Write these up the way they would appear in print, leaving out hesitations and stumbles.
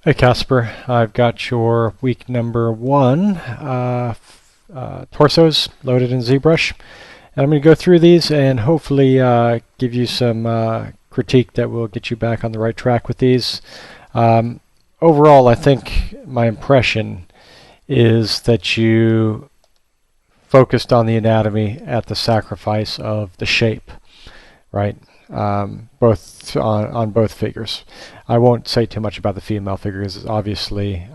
Hey Casper, I've got your week number one torsos loaded in ZBrush. And I'm going to go through these and hopefully give you some critique that will get you back on the right track with these. Um, Overall, I think my impression is that you focused on the anatomy at the sacrifice of the shape, right? Both on both figures. I won't say too much about the female figure because it's obviously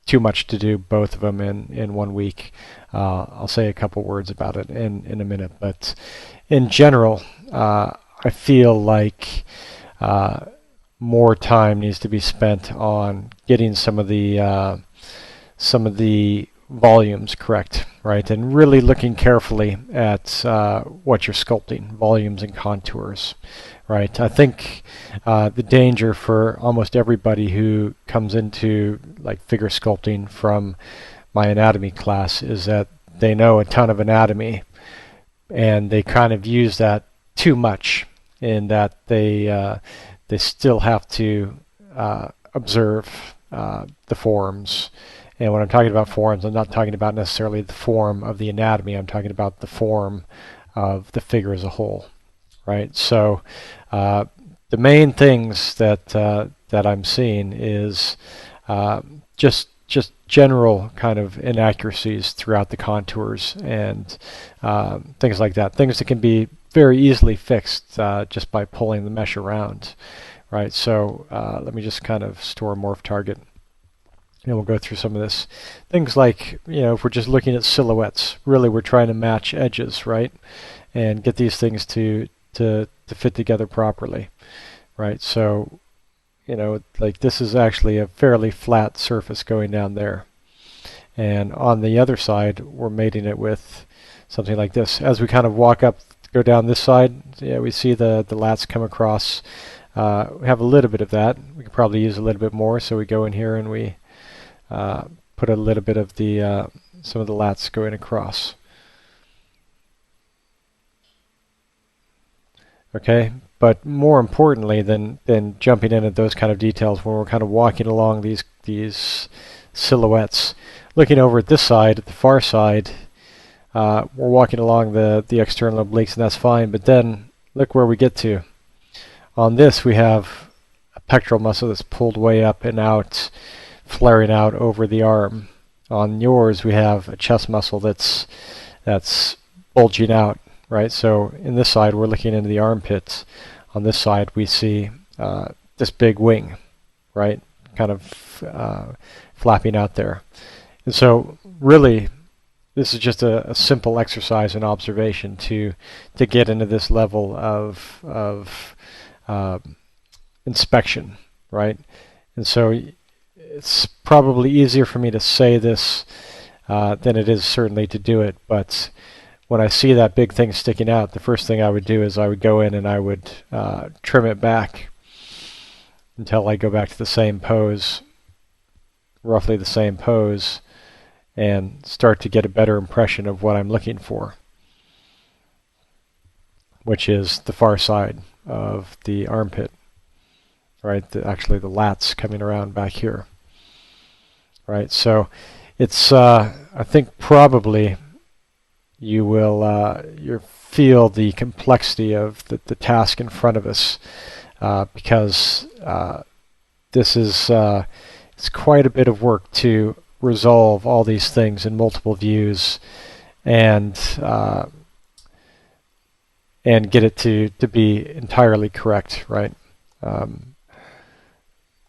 too much to do both of them in 1 week. I'll say a couple words about it in a minute, but in general, I feel like more time needs to be spent on getting some of the volumes correct, right? And really looking carefully at what you're sculpting, volumes and contours, right? I think the danger for almost everybody who comes into like figure sculpting from my anatomy class is that they know a ton of anatomy and they kind of use that too much in that they still have to observe the forms. And when I'm talking about forms, I'm not talking about necessarily the form of the anatomy. I'm talking about the form of the figure as a whole, right? So uh, the main things that I'm seeing is just general kind of inaccuracies throughout the contours and things like that. Things that can be very easily fixed just by pulling the mesh around, right? So let me just kind of store a morph target. And we'll go through some of this. Things like, if we're just looking at silhouettes, really we're trying to match edges, right? And get these things to fit together properly, right? So, like this is actually a fairly flat surface going down there. And on the other side, we're mating it with something like this. As we kind of walk up, go down this side, yeah, we see the lats come across. We have a little bit of that. We could probably use a little bit more, so we go in here and we put a little bit of the some of the lats going across. Okay, but more importantly than jumping in at those kind of details, when we're kind of walking along these silhouettes, looking over at this side, at the far side, we're walking along the external obliques, and that's fine. But then look where we get to. On this, we have a pectoral muscle that's pulled way up and out, flaring out over the arm. On yours, we have a chest muscle that's bulging out, right? So in this side, we're looking into the armpits. On this side, we see this big wing, right? Kind of flapping out there. And so really, this is just a simple exercise in observation to get into this level of inspection, right? And so it's probably easier for me to say this than it is certainly to do it. But when I see that big thing sticking out, the first thing I would do is I would go in and I would trim it back until I go back to the same pose, roughly the same pose, and start to get a better impression of what I'm looking for, which is the far side of the armpit, right? Actually, the lats coming around back here, right? So it's, I think probably you feel the complexity of the task in front of us because this is it's quite a bit of work to resolve all these things in multiple views and get it to be entirely correct, right?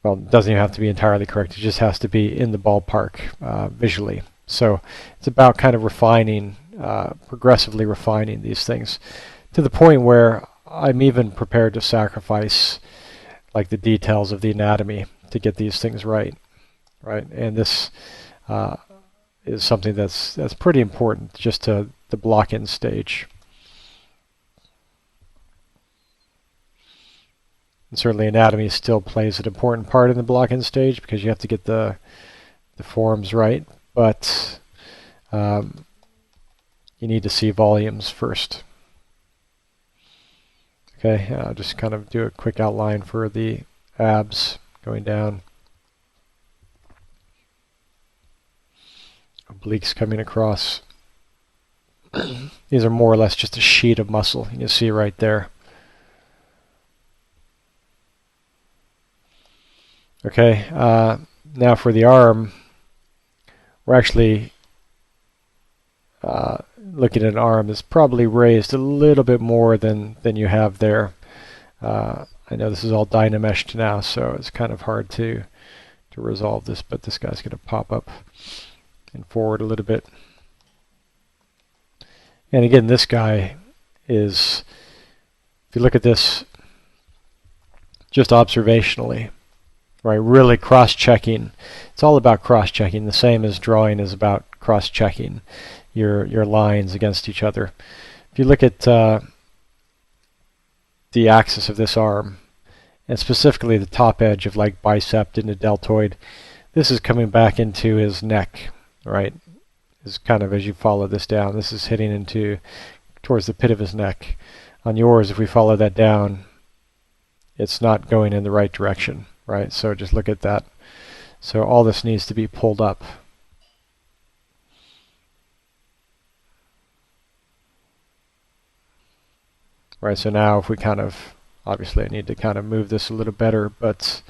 Well, it doesn't even have to be entirely correct. It just has to be in the ballpark visually. So it's about kind of refining, progressively refining these things to the point where I'm even prepared to sacrifice like the details of the anatomy to get these things right, right? And this is something that's pretty important just to the block-in stage. And certainly anatomy still plays an important part in the block-in stage because you have to get the forms right, but you need to see volumes first. Okay, I'll just kind of do a quick outline for the abs going down. obliques coming across. These are more or less just a sheet of muscle. You can see right there. Okay, now for the arm, we're actually looking at an arm that's probably raised a little bit more than you have there. I know this is all Dynameshed now, so it's kind of hard to resolve this, but this guy's going to pop up and forward a little bit. And again, this guy is, if you look at this just observationally, right, really cross-checking. It's all about cross-checking. The same as drawing is about cross-checking your lines against each other. If you look at the axis of this arm, and specifically the top edge of like bicep into deltoid, this is coming back into his neck, right? Is kind of, as you follow this down, this is hitting into towards the pit of his neck. On yours, if we follow that down, it's not going in the right direction, right? So just look at that. So all this needs to be pulled up. Right, so now if we kind of, obviously I need to kind of move this a little better, but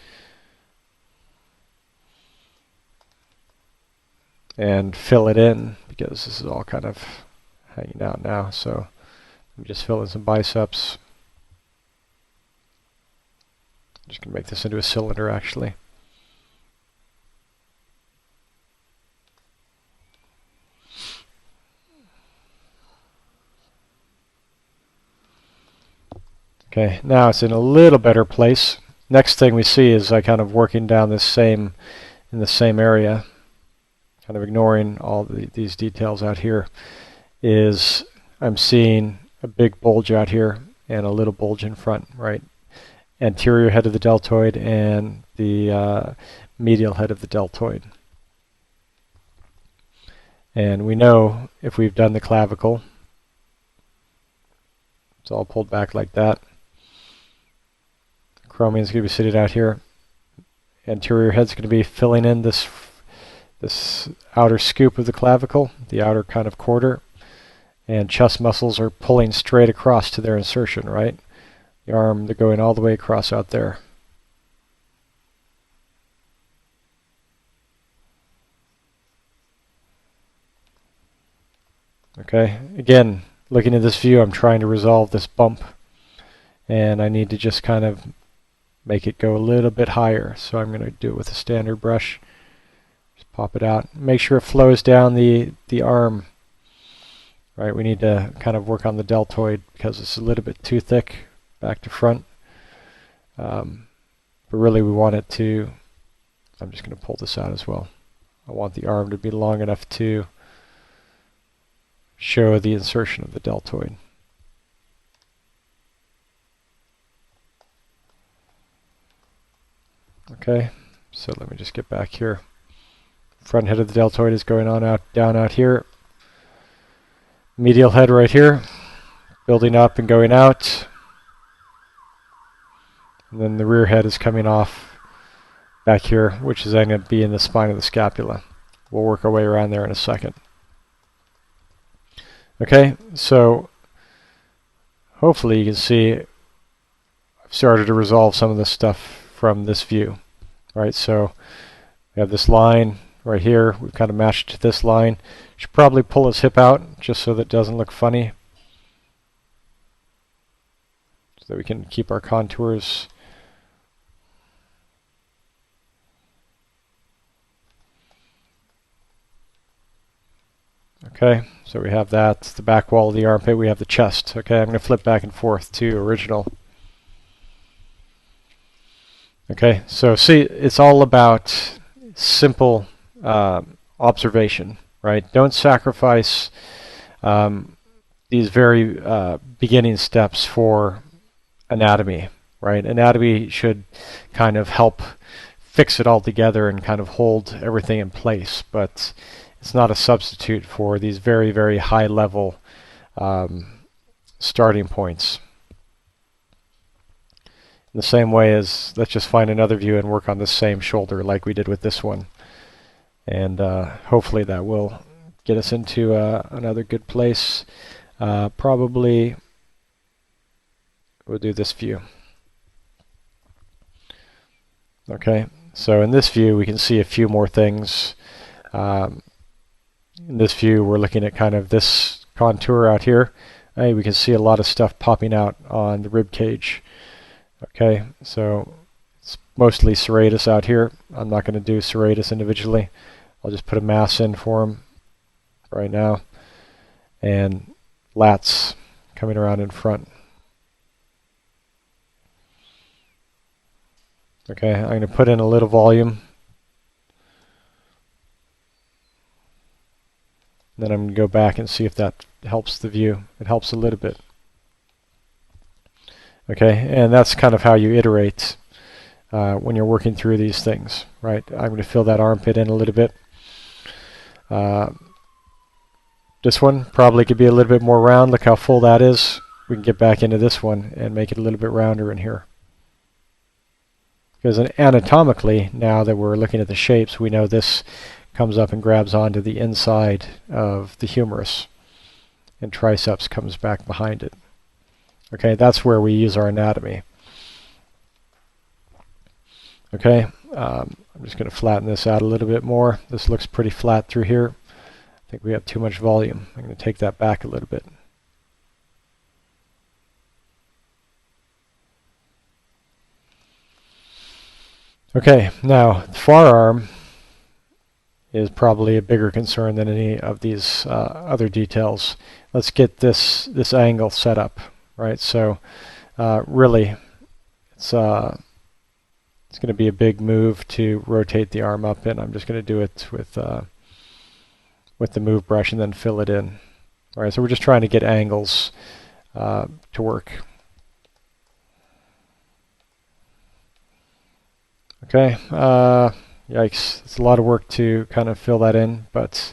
and fill it in because this is all kind of hanging out now. So let me just fill in some biceps. I'm just going to make this into a cylinder actually. Okay, now it's in a little better place. Next thing we see is I kind of working down this in the same area, kind of ignoring all these details out here, is I'm seeing a big bulge out here and a little bulge in front, right? Anterior head of the deltoid and the medial head of the deltoid. And we know if we've done the clavicle, it's all pulled back like that. Acromion is going to be sitting out here. Anterior head's going to be filling in this outer scoop of the clavicle, the outer kind of quarter, and chest muscles are pulling straight across to their insertion, right? The arm, they're going all the way across out there. Okay, again, looking at this view, I'm trying to resolve this bump, and I need to just kind of make it go a little bit higher. So I'm going to do it with a standard brush. Just pop it out. Make sure it flows down the arm. Right, we need to kind of work on the deltoid because it's a little bit too thick back to front. But really we want it to, I'm just going to pull this out as well. I want the arm to be long enough to show the insertion of the deltoid. Okay, so let me just get back here. Front head of the deltoid is going on down out here. Medial head right here, building up and going out. And then the rear head is coming off back here, which is then going to be in the spine of the scapula. We'll work our way around there in a second. Okay, so hopefully you can see I've started to resolve some of this stuff from this view. Right, so we have this line right here. We've kind of matched to this line. Should probably pull his hip out just so that it doesn't look funny, so that we can keep our contours. Okay, so we have that, the back wall of the armpit, we have the chest. Okay, I'm going to flip back and forth to original. Okay, so see, it's all about simple observation, right? Don't sacrifice these very beginning steps for anatomy, right? Anatomy should kind of help fix it all together and kind of hold everything in place, but it's not a substitute for these very, very high level starting points. In the same way as, let's just find another view and work on this same shoulder like we did with this one. And hopefully that will get us into another good place. Probably we'll do this view. Okay, so in this view we can see a few more things. In this view we're looking at kind of this contour out here. Hey, we can see a lot of stuff popping out on the rib cage. Okay, so it's mostly serratus out here. I'm not going to do serratus individually. I'll just put a mass in for them right now. And lats coming around in front. Okay, I'm going to put in a little volume. Then I'm going to go back and see if that helps the view. It helps a little bit. Okay, and that's kind of how you iterate when you're working through these things, right? I'm going to fill that armpit in a little bit. This one probably could be a little bit more round. Look how full that is. We can get back into this one and make it a little bit rounder in here. Because anatomically, now that we're looking at the shapes, we know this comes up and grabs onto the inside of the humerus, and triceps comes back behind it. Okay, that's where we use our anatomy. Okay, I'm just going to flatten this out a little bit more. This looks pretty flat through here. I think we have too much volume. I'm going to take that back a little bit. Okay, now the forearm is probably a bigger concern than any of these other details. Let's get this angle set up, right? So really, it's going to be a big move to rotate the arm up, and I'm just going to do it with the move brush and then fill it in. All right, so we're just trying to get angles to work. Okay, yikes, it's a lot of work to kind of fill that in, but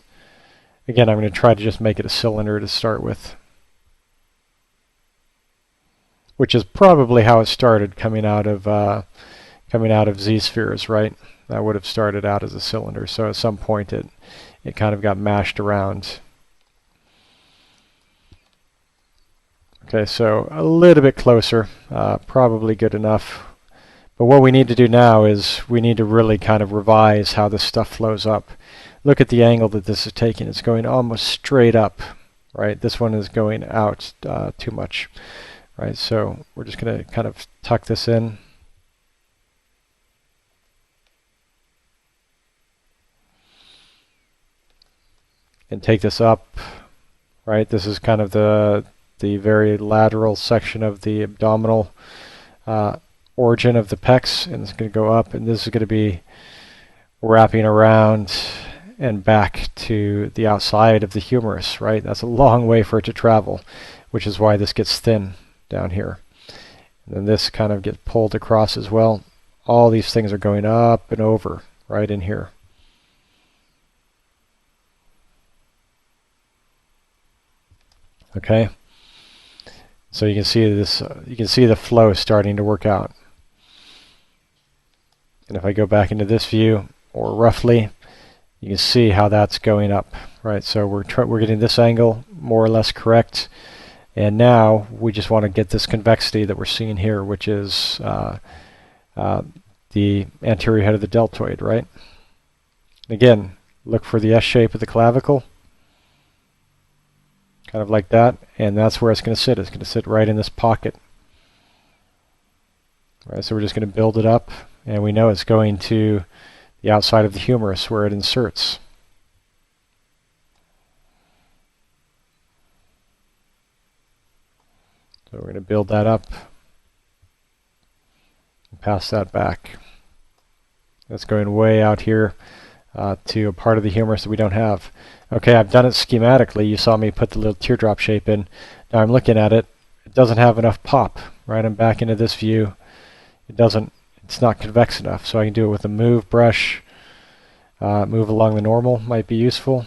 again, I'm going to try to just make it a cylinder to start with, which is probably how it started coming out of Z-spheres, right? That would have started out as a cylinder, so at some point it kind of got mashed around. Okay, so a little bit closer, probably good enough. But what we need to do now is we need to really kind of revise how this stuff flows up. Look at the angle that this is taking. It's going almost straight up, right? This one is going out too much, right? So we're just going to kind of tuck this in. And take this up, right? This is kind of the very lateral section of the abdominal origin of the pecs, and it's going to go up, and this is going to be wrapping around and back to the outside of the humerus, right? That's a long way for it to travel, which is why this gets thin down here. And then this kind of gets pulled across as well. All these things are going up and over right in here. Okay, so you can see this. You can see the flow starting to work out. And if I go back into this view, or roughly, you can see how that's going up, right? So we're getting this angle more or less correct, and now we just want to get this convexity that we're seeing here, which is the anterior head of the deltoid, right? Again, look for the S shape of the clavicle. Kind of like that, and that's where it's going to sit. It's going to sit right in this pocket. All right, so we're just going to build it up, and we know it's going to the outside of the humerus where it inserts. So we're going to build that up and pass that back. That's going way out here to a part of the humerus that we don't have. Okay, I've done it schematically. You saw me put the little teardrop shape in. Now I'm looking at it. It doesn't have enough pop, right? I'm back into this view. It's not convex enough, so I can do it with a move brush. Move along the normal might be useful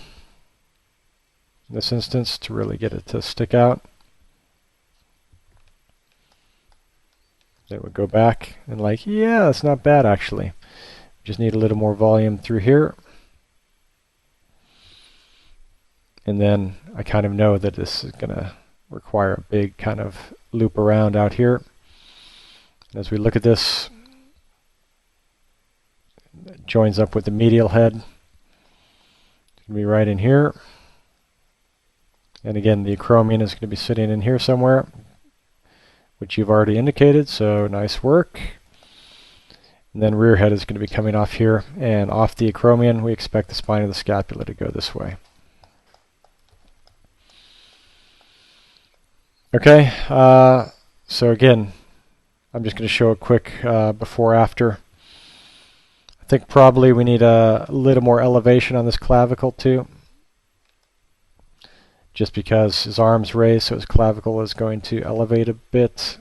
in this instance to really get it to stick out. Then we'll go back and like, yeah, that's not bad actually. Just need a little more volume through here. And then I kind of know that this is going to require a big kind of loop around out here. As we look at this, it joins up with the medial head. It's going to be right in here. And again, the acromion is going to be sitting in here somewhere, which you've already indicated, so nice work. And then rear head is going to be coming off here, and off the acromion, we expect the spine of the scapula to go this way. Okay, so again, I'm just going to show a quick before-after. I think probably we need a little more elevation on this clavicle too, just because his arm's raised, so his clavicle is going to elevate a bit.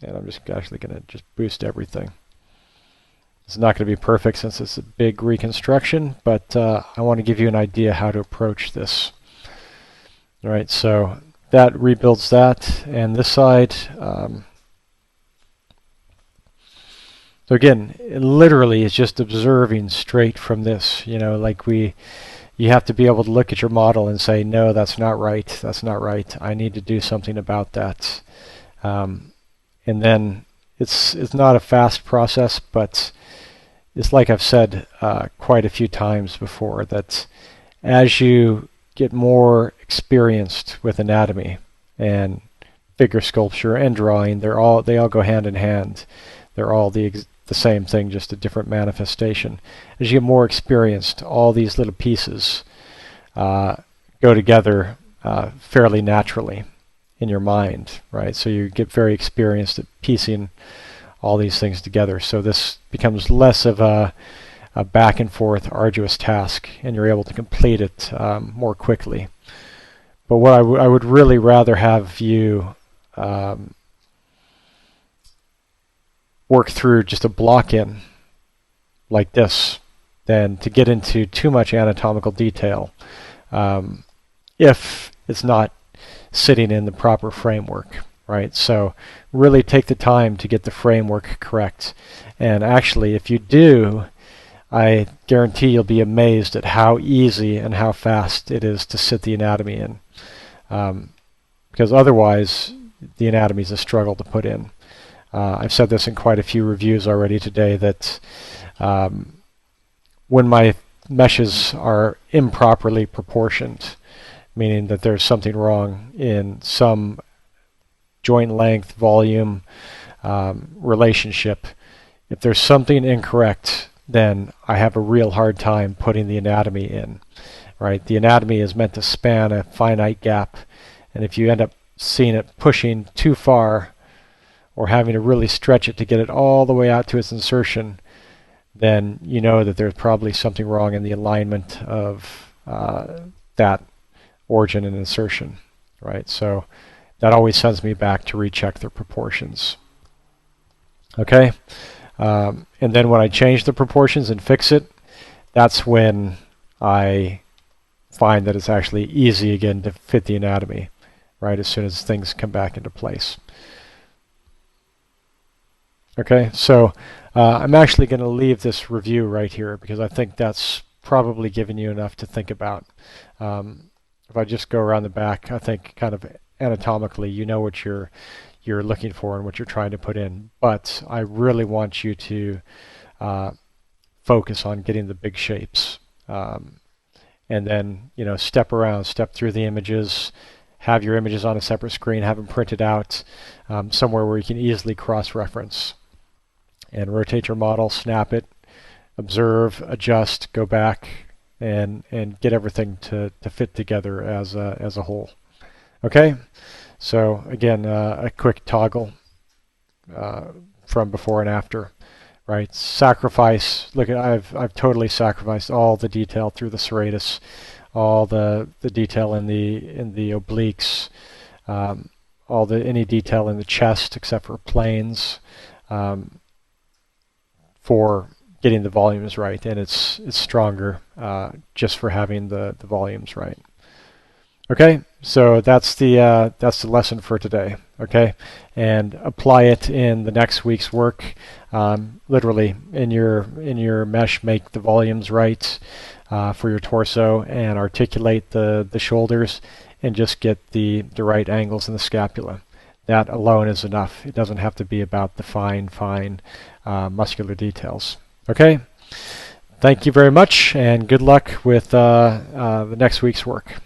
And I'm just actually going to just boost everything. It's not going to be perfect since it's a big reconstruction, but I want to give you an idea how to approach this. All right, so that rebuilds that, and this side. So again, it literally is just observing straight from this. You know, like you have to be able to look at your model and say, no, that's not right. That's not right. I need to do something about that. And then it's not a fast process, but it's like I've said quite a few times before, that as you get more experienced with anatomy and figure sculpture and drawing, they all go hand in hand. They're all the same thing, just a different manifestation. As you get more experienced, all these little pieces go together fairly naturally in your mind, right? So you get very experienced at piecing all these things together. So this becomes less of a back and forth arduous task, and you're able to complete it more quickly. But what I would really rather have you work through just a block in like this than to get into too much anatomical detail if it's not sitting in the proper framework, right? So really take the time to get the framework correct. And actually, if you do, I guarantee you'll be amazed at how easy and how fast it is to sit the anatomy in. Because otherwise, the anatomy is a struggle to put in. I've said this in quite a few reviews already today, that when my meshes are improperly proportioned, meaning that there's something wrong in some joint length, volume, relationship, if there's something incorrect, then I have a real hard time putting the anatomy in, right? The anatomy is meant to span a finite gap, and if you end up seeing it pushing too far or having to really stretch it to get it all the way out to its insertion, then you know that there's probably something wrong in the alignment of that origin and insertion, right? So that always sends me back to recheck the proportions. Okay, and then when I change the proportions and fix it, that's when I find that it's actually easy again to fit the anatomy, right, as soon as things come back into place. Okay, so I'm actually going to leave this review right here because I think that's probably given you enough to think about. If I just go around the back, I think kind of anatomically you know what you're looking for and what you're trying to put in, but I really want you to focus on getting the big shapes, and then step around, step through the images, have your images on a separate screen, have them printed out somewhere where you can easily cross-reference, and rotate your model, snap it, observe, adjust, go back, and get everything to fit together as a whole. Okay, so again, a quick toggle from before and after, right? Sacrifice. Look at I've totally sacrificed all the detail through the serratus, all the detail in the obliques, any detail in the chest except for planes, for getting the volumes right, and it's stronger just for having the volumes right. Okay, so that's the lesson for today. okay, and apply it in the next week's work. Literally in your mesh, make the volumes right for your torso and articulate the shoulders, and just get the right angles in the scapula. That alone is enough. It doesn't have to be about the fine muscular details. Okay? Thank you very much, and good luck with the next week's work.